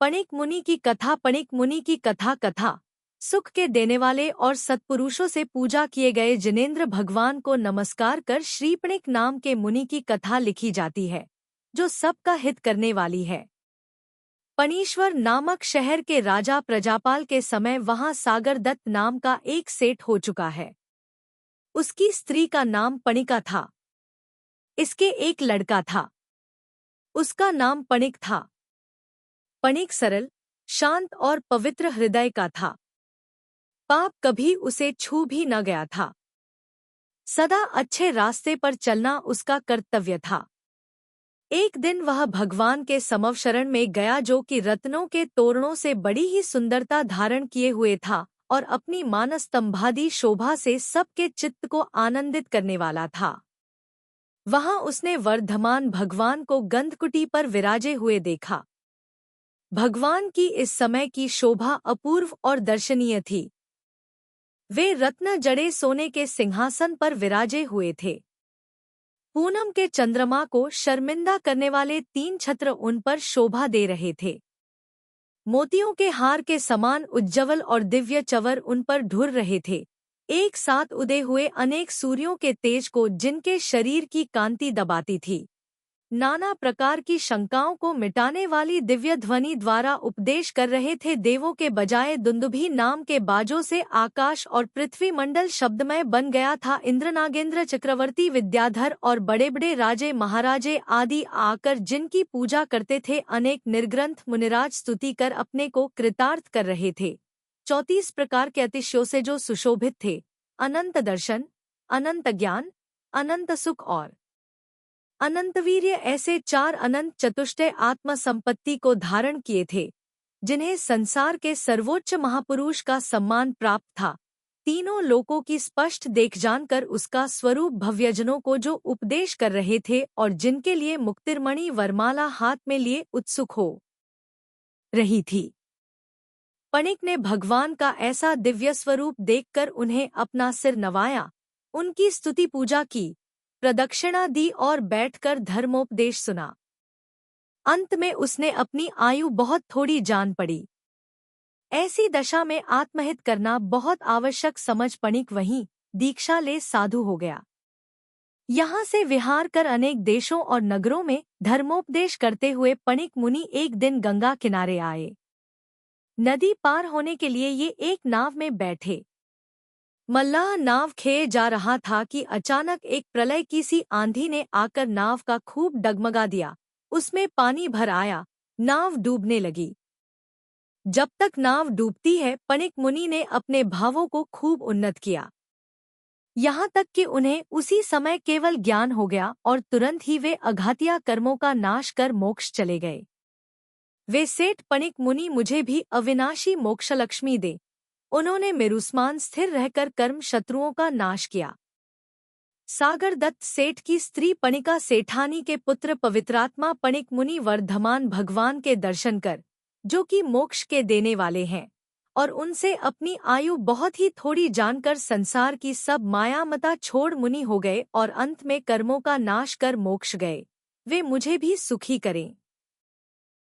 पणिक मुनि की कथा। पणिक मुनि की कथा कथा सुख के देने वाले और सत्पुरुषों से पूजा किए गए जिनेंद्र भगवान को नमस्कार कर श्री पणिक नाम के मुनि की कथा लिखी जाती है, जो सबका हित करने वाली है। पणीश्वर नामक शहर के राजा प्रजापाल के समय वहां सागर दत्त नाम का एक सेठ हो चुका है। उसकी स्त्री का नाम पणिका था। इसके एक लड़का था, उसका नाम पणिक था। पणिक सरल, शांत और पवित्र हृदय का था। पाप कभी उसे छू भी न गया था। सदा अच्छे रास्ते पर चलना उसका कर्तव्य था। एक दिन वह भगवान के समव शरण में गया, जो कि रत्नों के तोरणों से बड़ी ही सुंदरता धारण किए हुए था और अपनी मानस्तंभादि शोभा से सबके चित्त को आनंदित करने वाला था। वहां उसने वर्धमान भगवान को गंधकुटी पर विराजे हुए देखा। भगवान की इस समय की शोभा अपूर्व और दर्शनीय थी। वे रत्न जड़े सोने के सिंहासन पर विराजे हुए थे। पूनम के चंद्रमा को शर्मिंदा करने वाले 3 छत्र उन पर शोभा दे रहे थे। मोतियों के हार के समान उज्ज्वल और दिव्य चवर उन पर ढुर रहे थे, एक साथ उदय हुए अनेक सूर्यों के तेज को जिनके शरीर की कांति दबाती थी। नाना प्रकार की शंकाओं को मिटाने वाली दिव्य ध्वनि द्वारा उपदेश कर रहे थे। देवों के बजाय दुंदुभी नाम के बाजों से आकाश और पृथ्वी मंडल शब्दमय बन गया था। इंद्र, नागेंद्र, चक्रवर्ती, विद्याधर और बड़े बड़े राजे महाराजे आदि आकर जिनकी पूजा करते थे। अनेक निर्ग्रंथ मुनिराज स्तुति कर अपने को कृतार्थ कर रहे थे। 34 प्रकार के अतिशयों से जो सुशोभित थे, अनंत दर्शन, अनंत ज्ञान, अनंत सुख और अनंत वीर्य, ऐसे 4 अनंत चतुष्टय आत्म संपत्ति को धारण किए थे, जिन्हें संसार के सर्वोच्च महापुरुष का सम्मान प्राप्त था। तीनों लोकों की स्पष्ट देख जानकर उसका स्वरूप भव्यजनों को जो उपदेश कर रहे थे और जिनके लिए मुक्तिरमणि वरमाला हाथ में लिए उत्सुक हो रही थी। पणिक ने भगवान का ऐसा दिव्य स्वरूप देखकर उन्हें अपना सिर नवाया, उनकी स्तुति पूजा की, प्रदक्षिणा दी और बैठकर धर्मोपदेश सुना। अंत में उसने अपनी आयु बहुत थोड़ी जान पड़ी। ऐसी दशा में आत्महित करना बहुत आवश्यक समझ पणिक वहीं दीक्षा ले साधु हो गया। यहाँ से विहार कर अनेक देशों और नगरों में धर्मोपदेश करते हुए पणिक मुनि एक दिन गंगा किनारे आए। नदी पार होने के लिए ये एक नाव में बैठे। मल्लाह नाव खेए जा रहा था कि अचानक एक प्रलय की सी आंधी ने आकर नाव का खूब डगमगा दिया। उसमें पानी भर आया, नाव डूबने लगी। जब तक नाव डूबती है, पणिक मुनि ने अपने भावों को खूब उन्नत किया, यहाँ तक कि उन्हें उसी समय केवल ज्ञान हो गया और तुरंत ही वे अघातिया कर्मों का नाश कर मोक्ष चले गए। वे सेठ पणिक मुनि मुझे भी अविनाशी मोक्षलक्ष्मी दे। उन्होंने मेरुस्मान स्थिर रहकर कर्म शत्रुओं का नाश किया। सागर दत्त सेठ की स्त्री पणिका सेठानी के पुत्र पवित्रात्मा पणिक मुनि वर्धमान भगवान के दर्शन कर, जो कि मोक्ष के देने वाले हैं, और उनसे अपनी आयु बहुत ही थोड़ी जानकर संसार की सब मायामता छोड़ मुनि हो गए और अंत में कर्मों का नाश कर मोक्ष गए। वे मुझे भी सुखी करें।